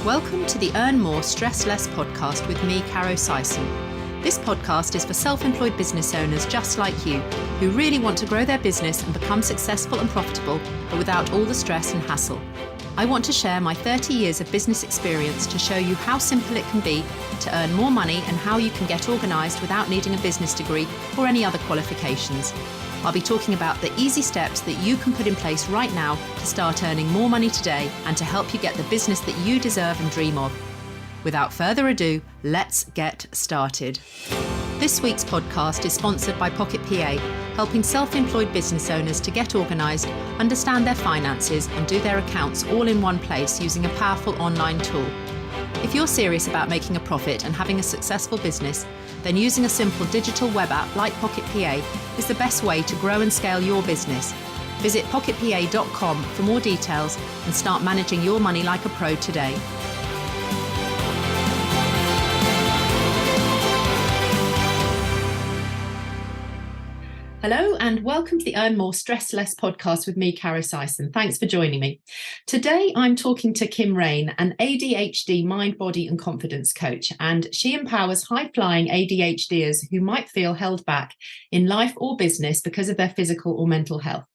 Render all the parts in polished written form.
Welcome to the Earn More, Stress Less podcast with me, Caro Sison. This podcast is for self-employed business owners just like you, who really want to grow their business and become successful and profitable, but without all the stress and hassle. I want to share my 30 years of business experience to show you how simple it can be to earn more money and how you can get organised without needing a business degree or any other qualifications. I'll be talking about the easy steps that you can put in place right now to start earning more money today and to help you get the business that you deserve and dream of. Without further ado, let's get started. This week's podcast is sponsored by Pocket PA, helping self-employed business owners to get organised, understand their finances and do their accounts all in one place using a powerful online tool. If you're serious about making a profit and having a successful business, then using a simple digital web app like Pocket PA is the best way to grow and scale your business. Visit pocketpa.com for more details and start managing your money like a pro today. Hello and welcome to the Earn More, Stress Less podcast with me, Caro Sison. Thanks for joining me. Today, I'm talking to Kim Raine, an ADHD mind, body and confidence coach, and she empowers high-flying ADHD'ers who might feel held back in life or business because of their physical or mental health.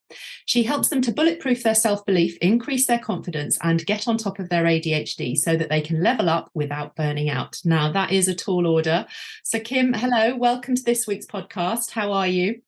She helps them to bulletproof their self-belief, increase their confidence and get on top of their ADHD so that they can level up without burning out. Now, that is a tall order. So Kim, hello, welcome to this week's podcast. How are you?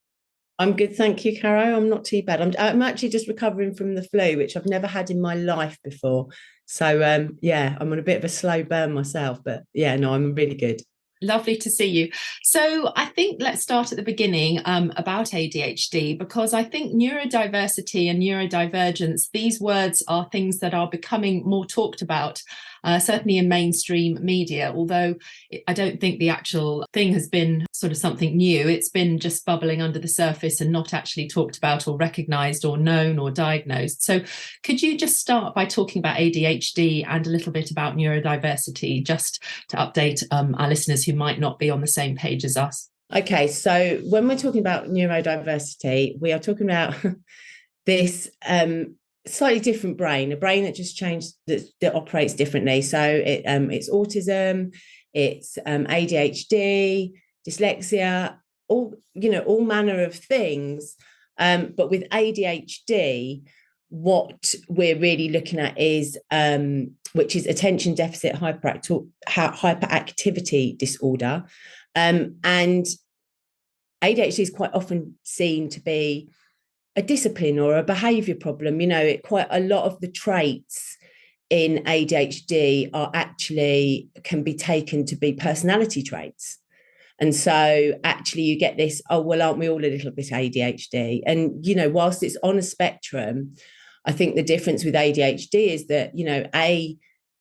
I'm good, thank you, Caro. I'm not too bad. I'm actually just recovering from the flu, which I've never had in my life before. So, I'm on a bit of a slow burn myself, but I'm really good. Lovely to see you. So I think let's start at the beginning about ADHD, because I think neurodiversity and neurodivergence, these words are things that are becoming more talked about, certainly in mainstream media, although I don't think the actual thing has been sort of something new. It's been just bubbling under the surface and not actually talked about or recognised or known or diagnosed. So could you just start by talking about ADHD and a little bit about neurodiversity, just to update our listeners who might not be on the same page as us? Okay, so when we're talking about neurodiversity, we are talking about this slightly different brain, a brain that just changed, that operates differently. So it's autism, it's ADHD, dyslexia, all manner of things. But with ADHD, what we're really looking at is which is attention deficit hyperactivity disorder. And ADHD is quite often seen to be a discipline or a behaviour problem. Quite a lot of the traits in ADHD can be taken to be personality traits. And so actually you get this, aren't we all a little bit ADHD? And, whilst it's on a spectrum, I think the difference with ADHD is that,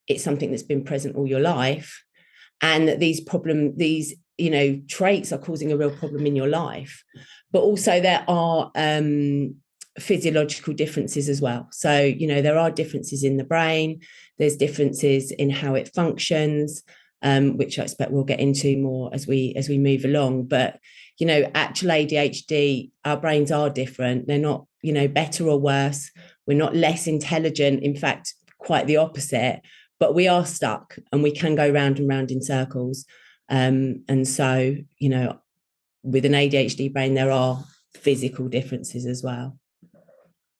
it's something that's been present all your life, and that these traits are causing a real problem in your life. But also there are physiological differences as well. So, there are differences in the brain, there's differences in how it functions, which I expect we'll get into more as we move along. But, actual ADHD, our brains are different. They're not, better or worse. We're not less intelligent. In fact, quite the opposite. But we are stuck and we can go round and round in circles. And so, with an ADHD brain, there are physical differences as well.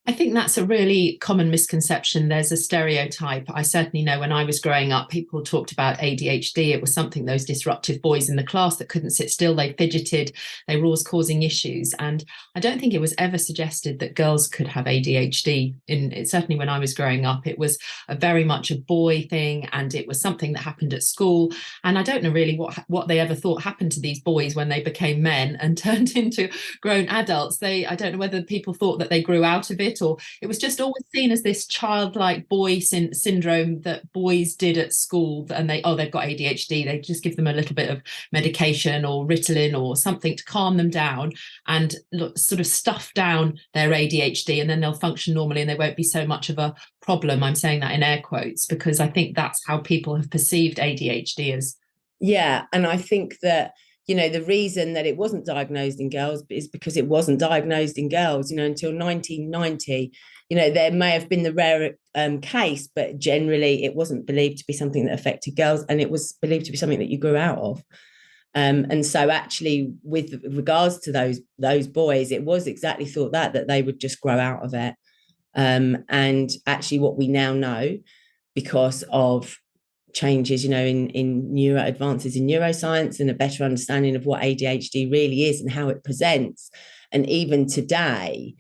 I think that's a really common misconception. There's a stereotype. I certainly know when I was growing up, people talked about ADHD. It was something, those disruptive boys in the class that couldn't sit still. They fidgeted. They were always causing issues. And I don't think it was ever suggested that girls could have ADHD. Certainly when I was growing up, it was very much a boy thing, and it was something that happened at school. And I don't know really what they ever thought happened to these boys when they became men and turned into grown adults. I don't know whether people thought that they grew out of it, or it was just always seen as this childlike boy syndrome that boys did at school, and they've got ADHD. They just give them a little bit of medication or Ritalin or something to calm them down and sort of stuff down their ADHD, and then they'll function normally and they won't be so much of a problem. I'm saying that in air quotes because I think that's how people have perceived ADHD as. Yeah, and I think that the reason that it wasn't diagnosed in girls is because it wasn't diagnosed in girls, until 1990. there may have been the rare case, but generally it wasn't believed to be something that affected girls, and it was believed to be something that you grew out of. And so actually with regards to those boys, it was exactly thought that they would just grow out of it. And actually what we now know, because of changes, in advances in neuroscience and a better understanding of what ADHD really is and how it presents. And even today,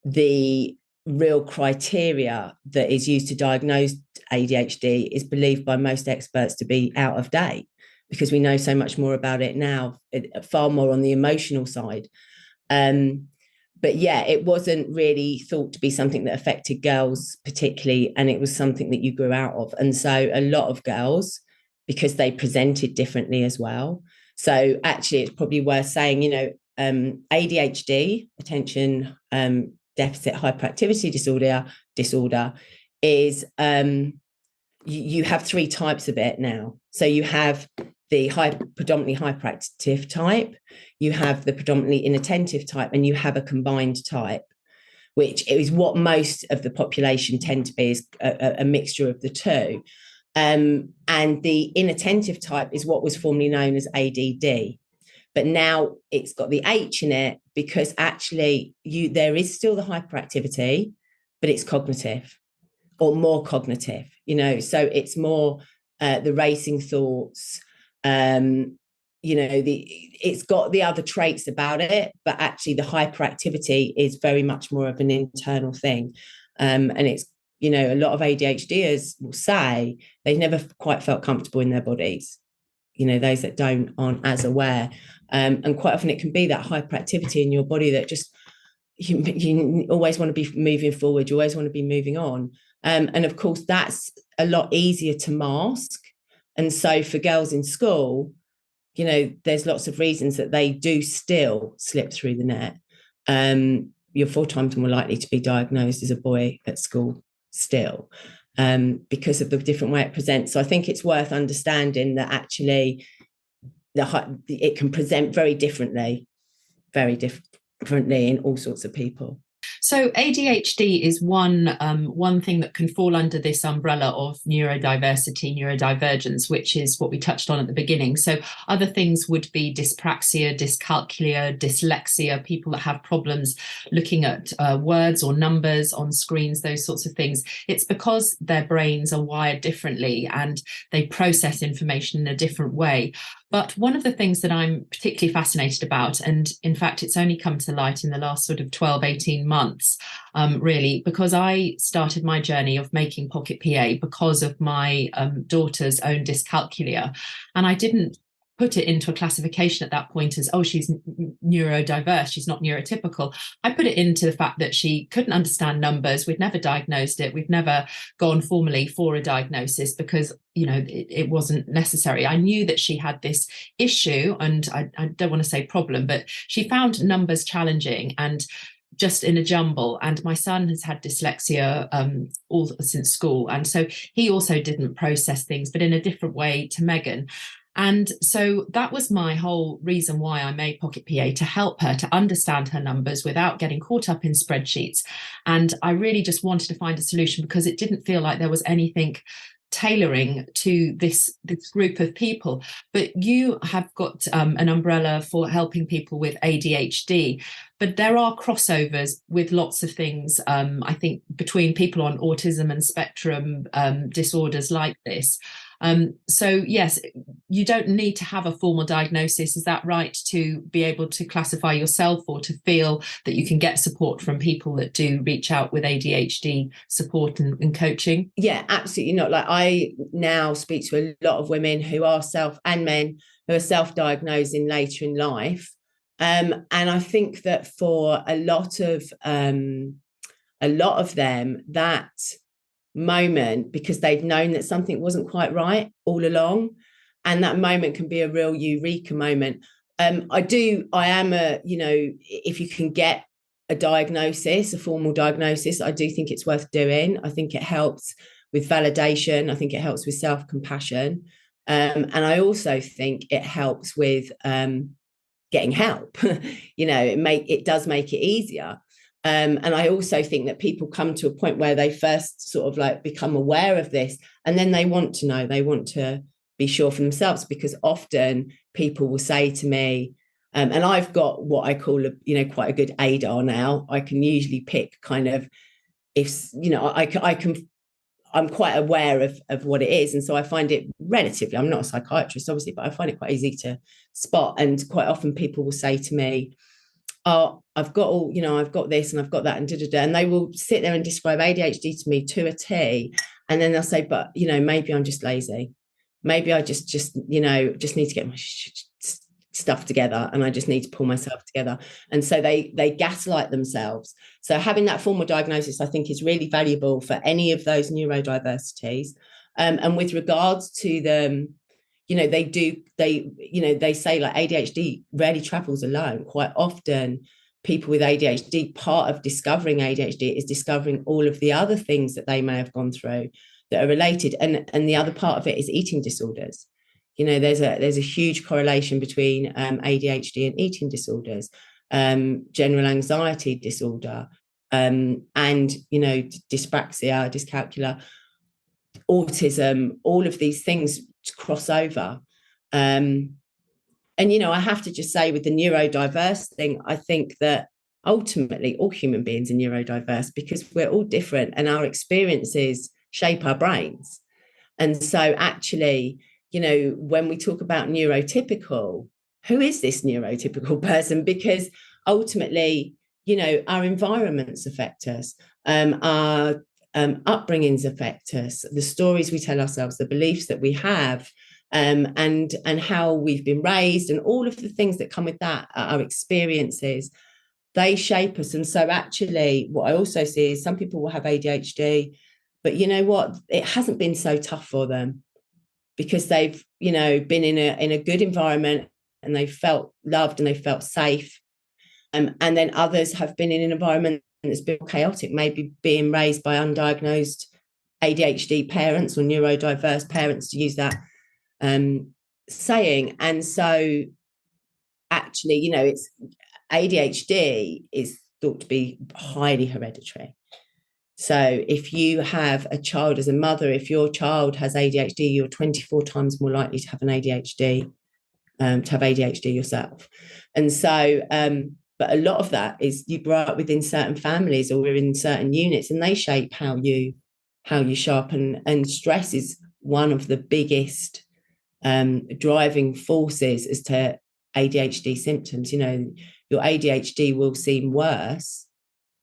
the real criteria that is used to diagnose ADHD is believed by most experts to be out of date, because we know so much more about it now, far more on the emotional side. But yeah, it wasn't really thought to be something that affected girls particularly, and it was something that you grew out of. And so a lot of girls, because they presented differently as well. So actually, it's probably worth saying, ADHD, attention deficit hyperactivity disorder is you have three types of it now. So you have the predominantly hyperactive type, you have the predominantly inattentive type, and you have a combined type, which is what most of the population tend to be, is a mixture of the two. And the inattentive type is what was formerly known as ADD. But now it's got the H in it because actually there is still the hyperactivity, but it's cognitive, or more cognitive, so it's more the racing thoughts, it's got the other traits about it, but actually the hyperactivity is very much more of an internal thing. And it's, a lot of ADHDers will say they've never quite felt comfortable in their bodies. Those that aren't as aware. And quite often it can be that hyperactivity in your body that just, you always want to be moving forward. You always want to be moving on. And of course, that's a lot easier to mask. And so for girls in school, there's lots of reasons that they do still slip through the net. You're 4 times more likely to be diagnosed as a boy at school still, because of the different way it presents. So I think it's worth understanding that actually it can present very differently in all sorts of people. So ADHD is one thing that can fall under this umbrella of neurodiversity, neurodivergence, which is what we touched on at the beginning. So other things would be dyspraxia, dyscalculia, dyslexia, people that have problems looking at words or numbers on screens, those sorts of things. It's because their brains are wired differently and they process information in a different way. But one of the things that I'm particularly fascinated about, and in fact, it's only come to light in the last sort of 12, 18 months, really, because I started my journey of making Pocket PA because of my daughter's own dyscalculia. And I didn't put it into a classification at that point as, oh, she's neurodiverse, she's not neurotypical. I put it into the fact that she couldn't understand numbers. We'd never diagnosed it. We've never gone formally for a diagnosis because, it wasn't necessary. I knew that she had this issue, and I don't want to say problem, but she found numbers challenging and just in a jumble. And my son has had dyslexia all since school. And so he also didn't process things, but in a different way to Megan. And so that was my whole reason why I made Pocket PA, to help her to understand her numbers without getting caught up in spreadsheets. And I really just wanted to find a solution because it didn't feel like there was anything tailoring to this group of people. But you have got an umbrella for helping people with ADHD, but there are crossovers with lots of things, I think, between people on autism and spectrum disorders like this. So yes, you don't need to have a formal diagnosis, is that right, to be able to classify yourself or to feel that you can get support from people that do reach out with ADHD support and coaching? Yeah, absolutely not. Like, I now speak to a lot of women who are and men who are self-diagnosing later in life. And I think that for a lot of them, that moment, because they've known that something wasn't quite right all along, and that moment can be a real eureka moment. If you can get a formal diagnosis, I do think it's worth doing. I think it helps with validation. I think it helps with self-compassion. And I also think it helps with getting help. It does make it easier. And I also think that people come to a point where they first sort of like become aware of this, and then they want to know, they want to be sure for themselves, because often people will say to me, and I've got what I call quite a good ADR now. I can usually pick kind of, if I can, I'm quite aware of what it is, and so I find it relatively, I'm not a psychiatrist obviously, but I find it quite easy to spot. And quite often people will say to me, oh, I've got this and I've got that, and and they will sit there and describe ADHD to me to a T, and then they'll say, but maybe I'm just lazy, maybe I just need to get my stuff together, and I just need to pull myself together. And so they gaslight themselves. So having that formal diagnosis, I think, is really valuable for any of those neurodiversities. And with regards to them, they say like ADHD rarely travels alone. Quite often people with ADHD, part of discovering ADHD is discovering all of the other things that they may have gone through that are related. And the other part of it is eating disorders. There's a huge correlation between ADHD and eating disorders, general anxiety disorder, and dyspraxia, dyscalculia, autism, all of these things cross over. And I have to just say, with the neurodiverse thing, I think that ultimately all human beings are neurodiverse because we're all different and our experiences shape our brains. And so actually, when we talk about neurotypical, who is this neurotypical person? Because ultimately, our environments affect us, our upbringings affect us, the stories we tell ourselves, the beliefs that we have, and how we've been raised, and all of the things that come with that, our experiences, they shape us. And so actually, what I also see is some people will have ADHD, but you know what? It hasn't been so tough for them, because they've been in a good environment, and they felt loved and they felt safe. And then others have been in an environment that's been chaotic, maybe being raised by undiagnosed ADHD parents or neurodiverse parents, to use that saying. And so actually, it's ADHD is thought to be highly hereditary. So if you have a child as a mother, if your child has ADHD, you're 24 times more likely to have an ADHD, yourself. And so, but a lot of that is you grow up within certain families, or we're in certain units, and they shape how you sharpen. And stress is one of the biggest driving forces as to ADHD symptoms. Your ADHD will seem worse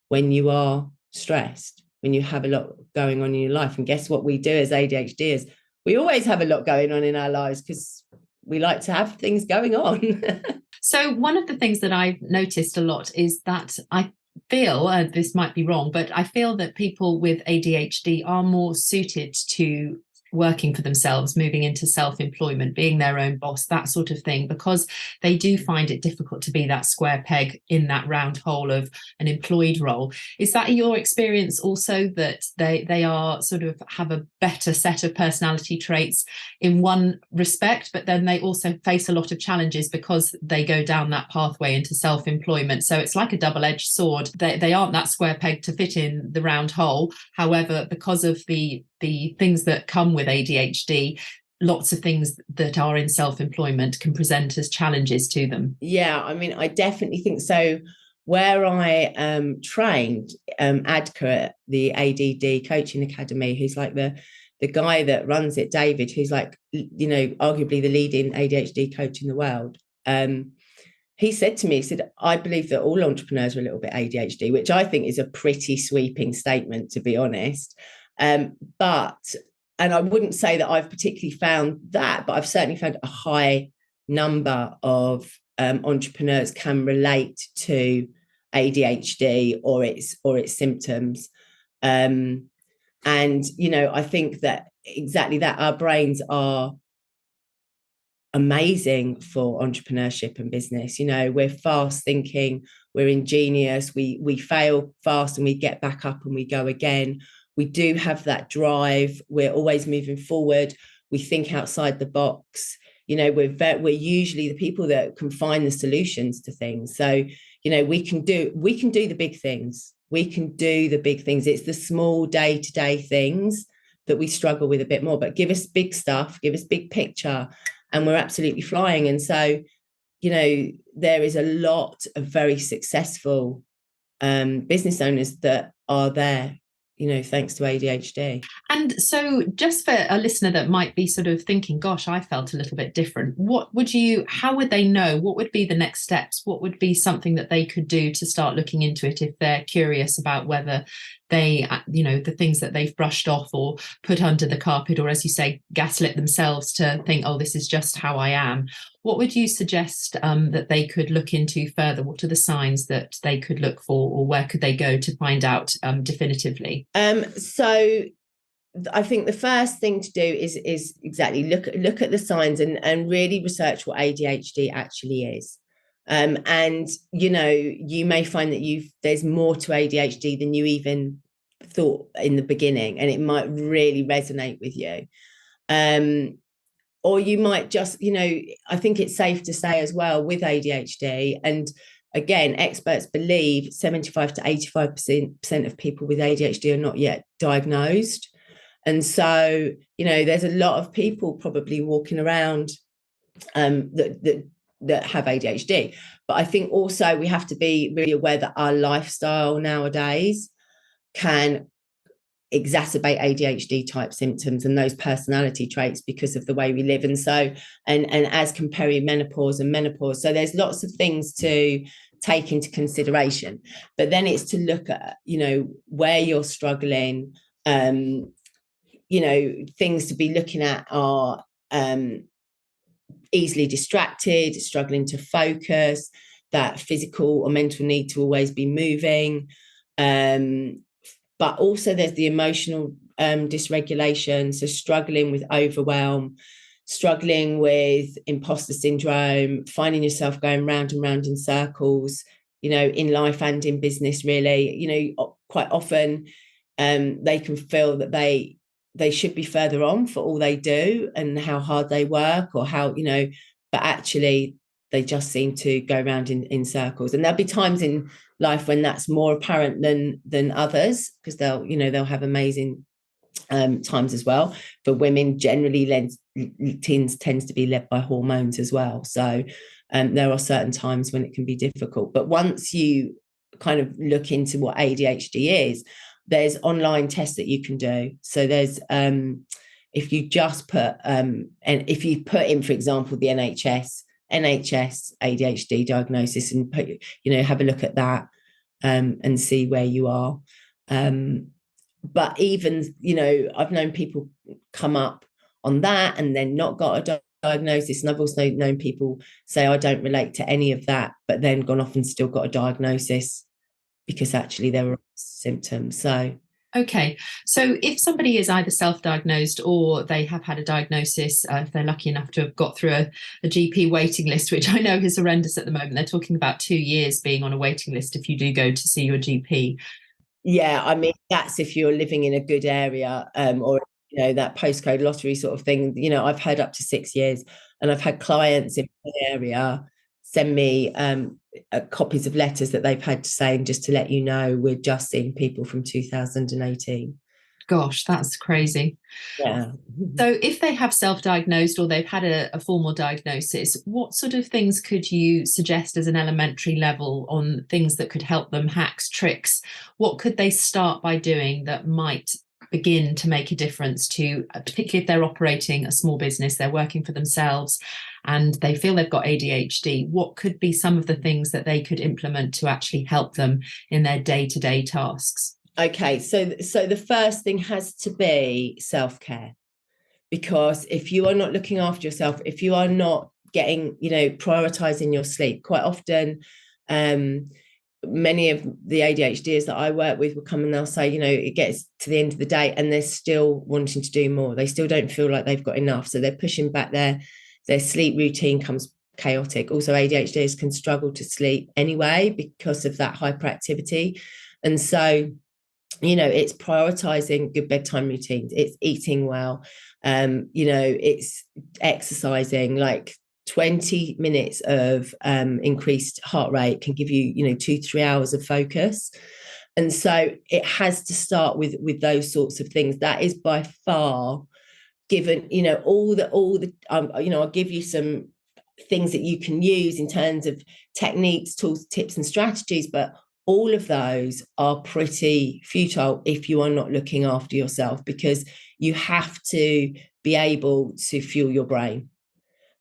when you are stressed, when you have a lot going on in your life. And guess what we do as ADHDers? We always have a lot going on in our lives because we like to have things going on. So one of the things that I've noticed a lot is that I feel, this might be wrong, but I feel that people with ADHD are more suited to working for themselves, moving into self-employment, being their own boss, that sort of thing, because they do find it difficult to be that square peg in that round hole of an employed role. Is that your experience also, that they are sort of have a better set of personality traits in one respect, but then they also face a lot of challenges because they go down that pathway into self-employment? So it's like a double-edged sword. They aren't that square peg to fit in the round hole. However, because of the things that come with ADHD, lots of things that are in self-employment can present as challenges to them. Yeah, I mean, I definitely think so. Where I trained, Adka at the ADD Coaching Academy, who's like the guy that runs it, David, who's like, arguably the leading ADHD coach in the world. He said to me, he said, I believe that all entrepreneurs are a little bit ADHD, which I think is a pretty sweeping statement, to be honest. And I wouldn't say that I've particularly found that, but I've certainly found a high number of entrepreneurs can relate to ADHD or its symptoms. And, I think that exactly that, our brains are amazing for entrepreneurship and business. We're fast thinking, we're ingenious, we fail fast and we get back up and we go again. We do have that drive. We're always moving forward. We think outside the box. we're usually the people that can find the solutions to things. So, we can do the big things. We can do the big things. It's the small day-to-day things that we struggle with a bit more, but give us big stuff, give us big picture, and we're absolutely flying. And so, there is a lot of very successful business owners that are there, thanks to ADHD. And so just for a listener that might be sort of thinking, gosh, I felt a little bit different, how would they know? What would be the next steps? What would be something that they could do to start looking into it if they're curious about whether they, the things that they've brushed off or put under the carpet, or as you say, gaslit themselves to think, oh, this is just how I am? What would you suggest that they could look into further? What are the signs that they could look for, or where could they go to find out definitively? So I think the first thing to do is exactly look at the signs and really research what ADHD actually is. And you may find that there's more to ADHD than you even thought in the beginning, and it might really resonate with you. Or you might just, I think it's safe to say as well with ADHD, and again, experts believe 75 to 85% of people with ADHD are not yet diagnosed. And so, there's a lot of people probably walking around that have ADHD. But I think also we have to be really aware that our lifestyle nowadays can exacerbate ADHD type symptoms and those personality traits because of the way we live. And so, and as comparing menopause and menopause. So there's lots of things to take into consideration, but then it's to look at, where you're struggling. Things to be looking at are easily distracted, struggling to focus, that physical or mental need to always be moving. But also there's the emotional dysregulation, so struggling with overwhelm, struggling with imposter syndrome, finding yourself going round and round in circles, in life and in business, really. Quite often they can feel that they should be further on for all they do and how hard they work, or how, but actually they just seem to go around in circles. And there'll be times in life when that's more apparent than others, because they'll have amazing times as well. For women, generally tends to be led by hormones as well. So there are certain times when it can be difficult. But once you kind of look into what ADHD is, there's online tests that you can do. So there's if you just put and if you put in, for example, the NHS ADHD diagnosis, and put, have a look at that and see where you are. But even, I've known people come up on that and then not got a diagnosis. And I've also known people say, I don't relate to any of that, but then gone off and still got a diagnosis because actually there were symptoms. So okay, so if somebody is either self-diagnosed or they have had a diagnosis, if they're lucky enough to have got through a GP waiting list, which I know is horrendous at the moment, they're talking about 2 years being on a waiting list if you do go to see your GP. Yeah, I mean, that's if you're living in a good area, or that postcode lottery sort of thing. I've heard up to 6 years, and I've had clients in the area send me copies of letters that they've had saying, just to let you know, we're just seeing people from 2018. Gosh, that's crazy. Yeah. So if they have self-diagnosed or they've had a formal diagnosis, what sort of things could you suggest as an elementary level on things that could help them, hacks, tricks? What could they start by doing that might begin to make a difference to, particularly if they're operating a small business, they're working for themselves and they feel they've got ADHD? What could be some of the things that they could implement to actually help them in their day-to-day tasks? Okay, so the first thing has to be self-care, because if you are not looking after yourself, if you are not getting, prioritizing your sleep, quite often many of the ADHDers that I work with will come and they'll say, it gets to the end of the day and they're still wanting to do more. They still don't feel like they've got enough. So they're pushing back their sleep routine comes chaotic. Also, ADHDers can struggle to sleep anyway because of that hyperactivity. And so, it's prioritizing good bedtime routines. It's eating well. It's exercising. Like 20 minutes of increased heart rate can give you, 2-3 hours of focus. And so it has to start with those sorts of things. That is by far, given, I'll give you some things that you can use in terms of techniques, tools, tips, and strategies, but all of those are pretty futile if you are not looking after yourself, because you have to be able to fuel your brain.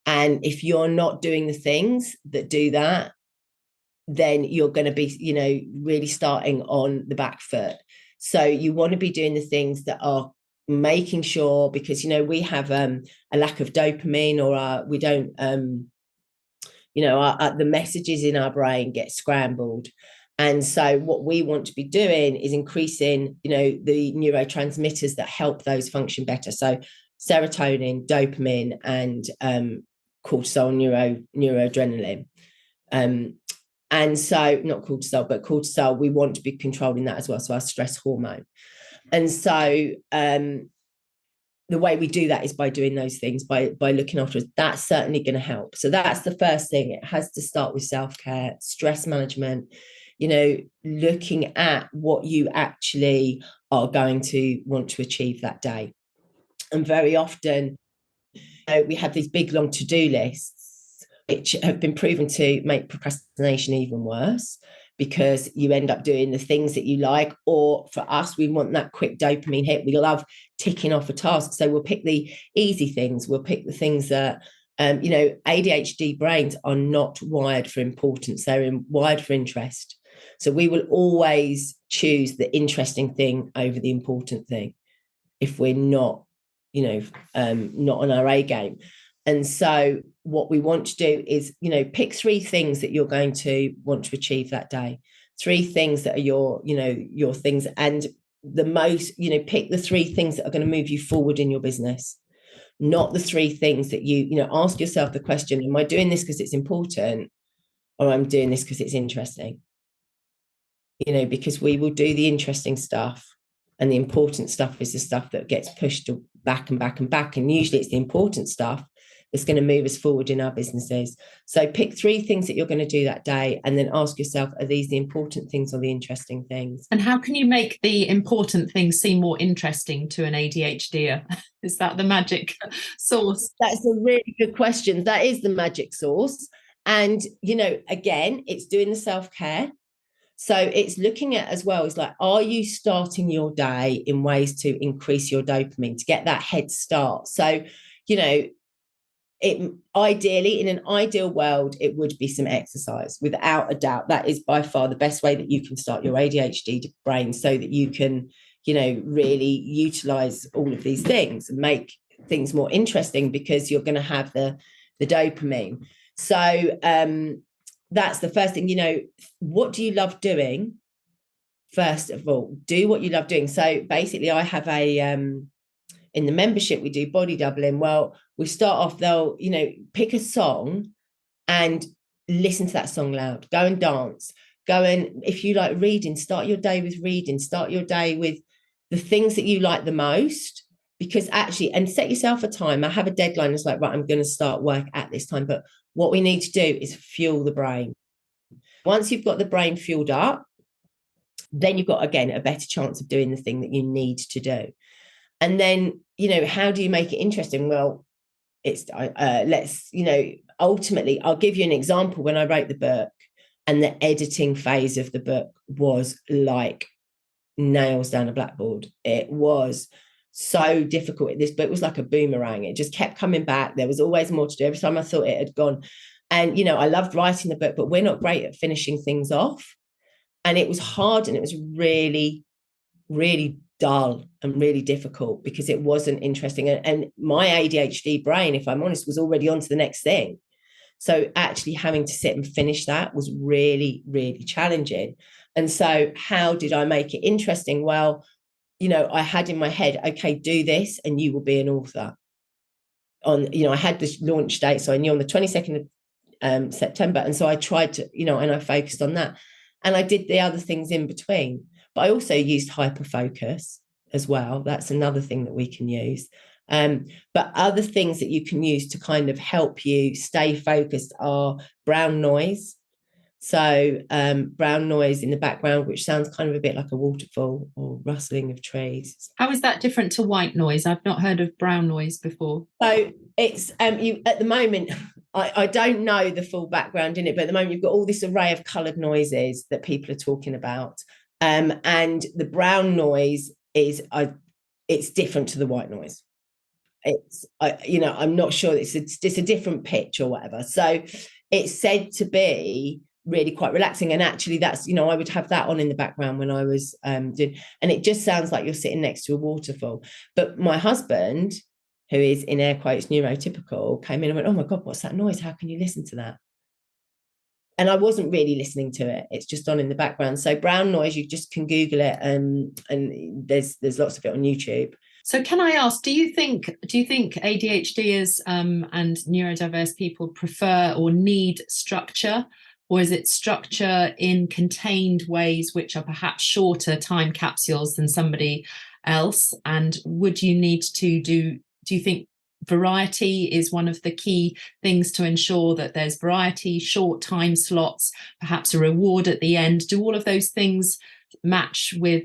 And if you're not doing the things that do that, then you're going to be, really starting on the back foot. So you want to be doing the things that are making sure, because, we have a lack of dopamine, or we don't, the messages in our brain get scrambled. And so what we want to be doing is increasing, the neurotransmitters that help those function better. So serotonin, dopamine, and cortisol, neuroadrenaline. And so not cortisol, but cortisol, we want to be controlling that as well. So our stress hormone. And so the way we do that is by doing those things, by looking after us. That's certainly going to help. So that's the first thing. It has to start with self-care, stress management, looking at what you actually are going to want to achieve that day. And very often, we have these big, long to-do lists, which have been proven to make procrastination even worse, because you end up doing the things that you like. Or for us, we want that quick dopamine hit. We love ticking off a task. So we'll pick the easy things. We'll pick the things that, ADHD brains are not wired for importance. They're wired for interest. So we will always choose the interesting thing over the important thing if we're not, not on our A game. And so what we want to do is, pick 3 things that you're going to want to achieve that day. 3 things that are your things. And the most, pick the 3 things that are going to move you forward in your business, not the 3 things that ask yourself the question, am I doing this because it's important, or I'm doing this because it's interesting? Because we will do the interesting stuff, and the important stuff is the stuff that gets pushed back and back and back. And usually it's the important stuff that's going to move us forward in our businesses. So pick 3 things that you're going to do that day, and then ask yourself, are these the important things or the interesting things? And how can you make the important things seem more interesting to an ADHDer? Is that the magic sauce? That's a really good question. That is the magic sauce. And, again, it's doing the self-care. So it's looking at as well, is like, are you starting your day in ways to increase your dopamine, to get that head start? So, ideally, in an ideal world, it would be some exercise, without a doubt. That is by far the best way that you can start your ADHD brain, so that you can, really utilize all of these things and make things more interesting, because you're going to have the dopamine. So that's the first thing. What do you love doing? First of all, do what you love doing. So basically, I have in the membership, we do body doubling. Well, we start off, they'll, pick a song and listen to that song loud. Go and dance. Go and, if you like reading, start your day with reading. Start your day with the things that you like the most, because actually, and set yourself a time. I have a deadline. It's like, right, I'm going to start work at this time. But what we need to do is fuel the brain. Once you've got the brain fueled up, then you've got, again, a better chance of doing the thing that you need to do. And then, how do you make it interesting? Well, it's ultimately, I'll give you an example. When I wrote the book, and the editing phase of the book was like nails down a blackboard. It was so difficult. This book was like a boomerang. It just kept coming back. There was always more to do. Every time I thought it had gone. And, I loved writing the book, but we're not great at finishing things off. And it was hard, and it was really, really dull and really difficult, because it wasn't interesting. And my ADHD brain, if I'm honest, was already on to the next thing. So actually having to sit and finish that was really, really challenging. And so how did I make it interesting? Well, I had in my head, okay, do this and you will be an author. I had this launch date, so I knew on the 22nd of September. And so I tried to, and I focused on that. And I did the other things in between. But I also used hyper focus as well. That's another thing that we can use. But other things that you can use to kind of help you stay focused are brown noise. So brown noise in the background, which sounds kind of a bit like a waterfall or rustling of trees. How is that different to white noise? I've not heard of brown noise before. So it's you at the moment, I don't know the full background in it, but at the moment you've got all this array of coloured noises that people are talking about. And the brown noise is it's different to the white noise. I'm not sure, it's a different pitch or whatever. So it's said to be really quite relaxing, and actually that's, I would have that on in the background when I was doing, and it just sounds like you're sitting next to a waterfall. But my husband, who is in air quotes neurotypical, came in and went, oh my god, what's that noise, how can you listen to that? And I wasn't really listening to it, it's just on in the background. So brown noise, you just can Google it, and there's lots of it on YouTube. So can I ask, do you think ADHDers and neurodiverse people prefer or need structure? Or is it structure in contained ways, which are perhaps shorter time capsules than somebody else? And would you need to do you think variety is one of the key things to ensure that there's variety, short time slots, perhaps a reward at the end? Do all of those things match with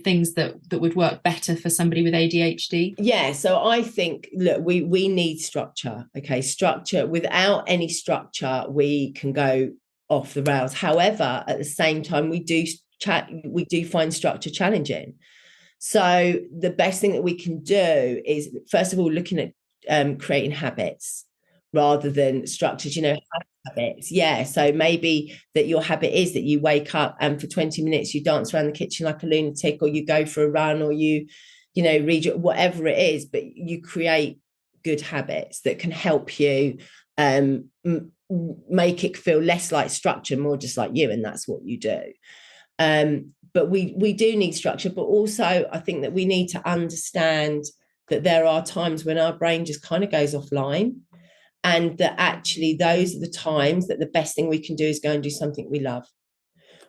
things that would work better for somebody with ADHD? Yeah, so I think, look, we need structure. Okay, structure. Without any structure, we can go off the rails. However, at the same time, we do find structure challenging. So the best thing that we can do is, first of all, looking at creating habits rather than structures. Habits. Yeah. So maybe that your habit is that you wake up and for 20 minutes you dance around the kitchen like a lunatic, or you go for a run, or you read whatever it is, but you create good habits that can help you make it feel less like structure, more just like you, and that's what you do. But we do need structure, but also I think that we need to understand that there are times when our brain just kind of goes offline, and that actually those are the times that the best thing we can do is go and do something we love.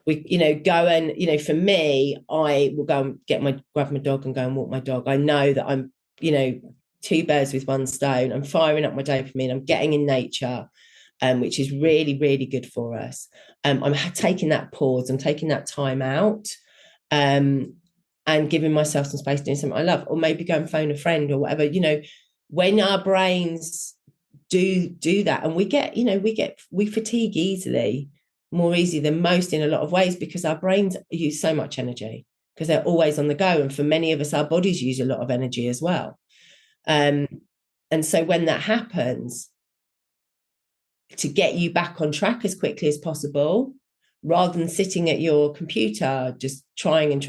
We go and for me, I will go and grab my dog and go and walk my dog. I know that I'm two birds with one stone. I'm firing up my dopamine, I'm getting in nature, which is really, really good for us. I'm taking that pause, I'm taking that time out, and giving myself some space doing something I love, or maybe go and phone a friend or whatever. When our brains do that, and we fatigue easily, more easy than most in a lot of ways, because our brains use so much energy because they're always on the go, and for many of us our bodies use a lot of energy as well. And so when that happens, to get you back on track as quickly as possible, rather than sitting at your computer just trying and a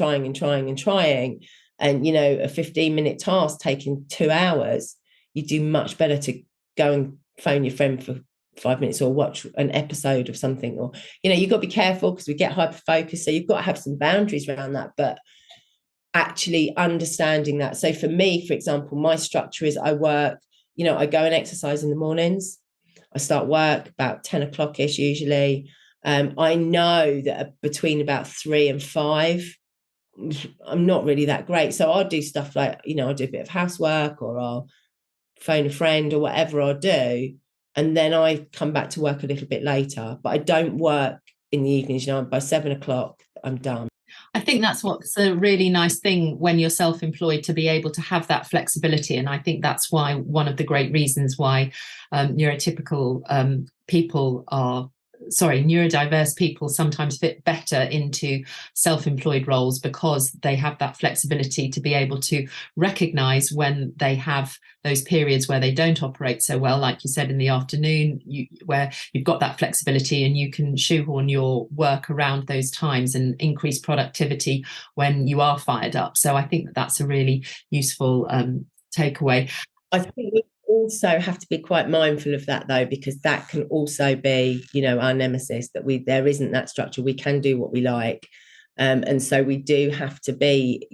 15-minute task taking 2 hours, you do much better to go and phone your friend for 5 minutes, or watch an episode of something, or you've got to be careful because we get hyper focused, so you've got to have some boundaries around that, but actually understanding that. So for me, for example, my structure is I work, I go and exercise in the mornings. I start work about 10 o'clock-ish usually. I know that between about 3 and 5, I'm not really that great. So I'll do stuff like, I'll do a bit of housework, or I'll phone a friend, or whatever I'll do. And then I come back to work a little bit later, but I don't work in the evenings. By 7 o'clock, I'm done. I think that's what's a really nice thing when you're self-employed, to be able to have that flexibility. And I think that's why one of the great reasons why neurodiverse people sometimes fit better into self-employed roles, because they have that flexibility to be able to recognize when they have those periods where they don't operate so well, like you said, in the afternoon, where you've got that flexibility and you can shoehorn your work around those times and increase productivity when you are fired up. So I think that's a really useful takeaway. I think we also have to be quite mindful of that, though, because that can also be, our nemesis, that there isn't that structure. We can do what we like. And so we do have to be,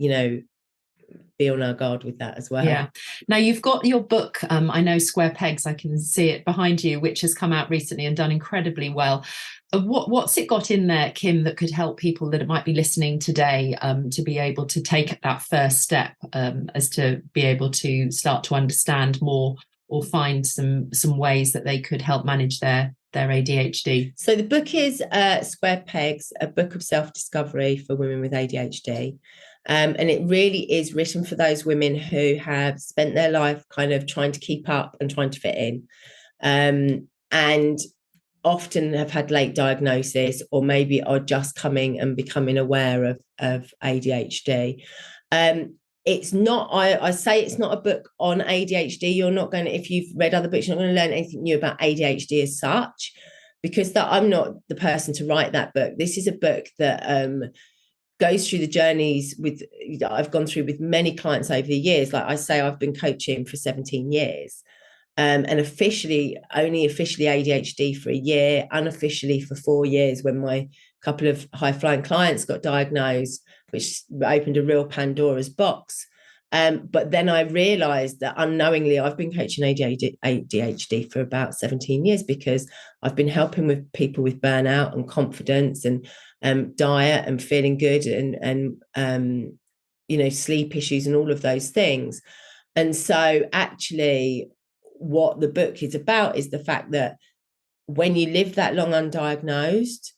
be on our guard with that as well. Yeah. Now you've got your book, I know Square Pegs, I can see it behind you, which has come out recently and done incredibly well. What's it got in there, Kim, that could help people that might be listening today to be able to take that first step as to be able to start to understand more or find some ways that they could help manage their ADHD? So the book is Square Pegs, a book of self-discovery for women with ADHD. And it really is written for those women who have spent their life kind of trying to keep up and trying to fit in, and often have had late diagnosis, or maybe are just coming and becoming aware of ADHD. It's not, I say it's not a book on ADHD. You're not going to, if you've read other books, you're not going to learn anything new about ADHD as such, because I'm not the person to write that book. This is a book that goes through the journeys that I've gone through with many clients over the years. Like I say, I've been coaching for 17 years, and only officially ADHD for a year, unofficially for 4 years when my couple of high-flying clients got diagnosed, which opened a real Pandora's box. But then I realized that unknowingly I've been coaching ADHD for about 17 years, because I've been helping with people with burnout and confidence and diet and feeling good and sleep issues and all of those things. And so actually what the book is about is the fact that when you live that long undiagnosed,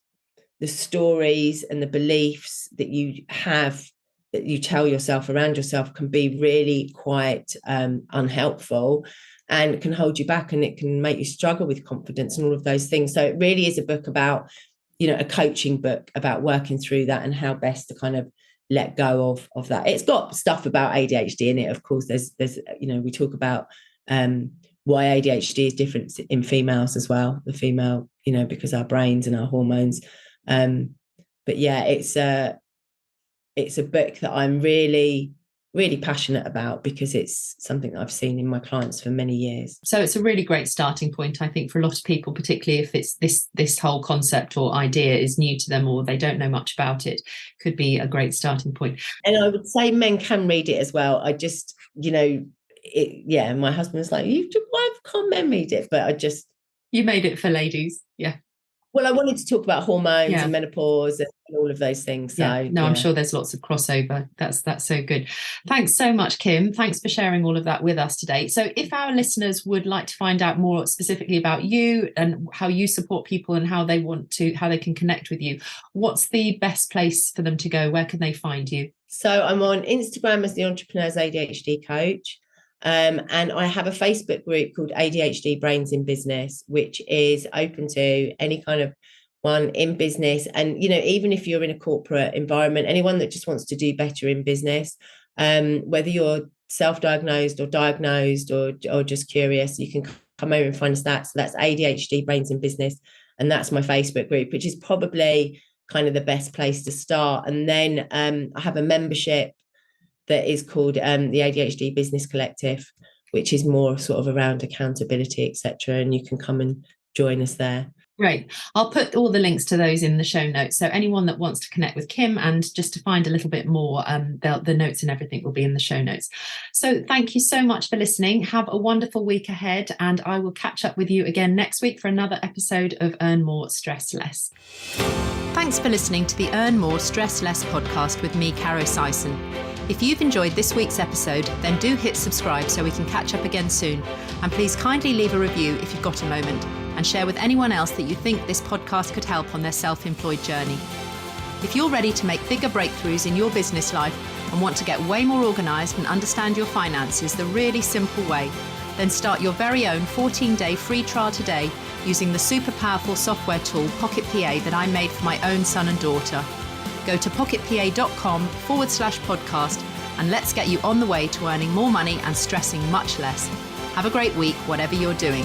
the stories and the beliefs that you have, that you tell yourself around yourself, can be really quite unhelpful and can hold you back, and it can make you struggle with confidence and all of those things. So it really is a book about, a coaching book about working through that and how best to kind of let go of that. It's got stuff about ADHD in it, of course. There's we talk about why ADHD is different in females as well, the female, because our brains and our hormones. But yeah, it's a book that I'm really, really passionate about, because it's something that I've seen in my clients for many years. So it's a really great starting point, I think, for a lot of people, particularly if it's this whole concept or idea is new to them or they don't know much about it. Could be a great starting point. And I would say men can read it as well. I just, my husband was like, why can't men read it? But you made it for ladies. Yeah. Well, I wanted to talk about hormones and menopause and all of those things. So, I'm sure there's lots of crossover. That's so good. Thanks so much, Kim. Thanks for sharing all of that with us today. So if our listeners would like to find out more specifically about you and how you support people and how they can connect with you, what's the best place for them to go? Where can they find you? So I'm on Instagram as the Entrepreneur's ADHD Coach. And I have a Facebook group called ADHD Brains in Business, which is open to any kind of one in business. And, even if you're in a corporate environment, anyone that just wants to do better in business, whether you're self-diagnosed or diagnosed or just curious, you can come over and find us that. So that's ADHD Brains in Business. And that's my Facebook group, which is probably kind of the best place to start. And then I have a membership that is called the ADHD Business Collective, which is more sort of around accountability, etc. And you can come and join us there. Great. I'll put all the links to those in the show notes. So anyone that wants to connect with Kim and just to find a little bit more, the notes and everything will be in the show notes. So thank you so much for listening. Have a wonderful week ahead, and I will catch up with you again next week for another episode of Earn More, Stress Less. Thanks for listening to the Earn More, Stress Less podcast with me, Caro Syson. If you've enjoyed this week's episode, then do hit subscribe so we can catch up again soon. And please kindly leave a review if you've got a moment, and share with anyone else that you think this podcast could help on their self-employed journey. If you're ready to make bigger breakthroughs in your business life and want to get way more organised and understand your finances the really simple way, then start your very own 14-day free trial today using the super powerful software tool Pocket PA that I made for my own son and daughter. Go to pocketpa.com/podcast and let's get you on the way to earning more money and stressing much less. Have a great week, whatever you're doing.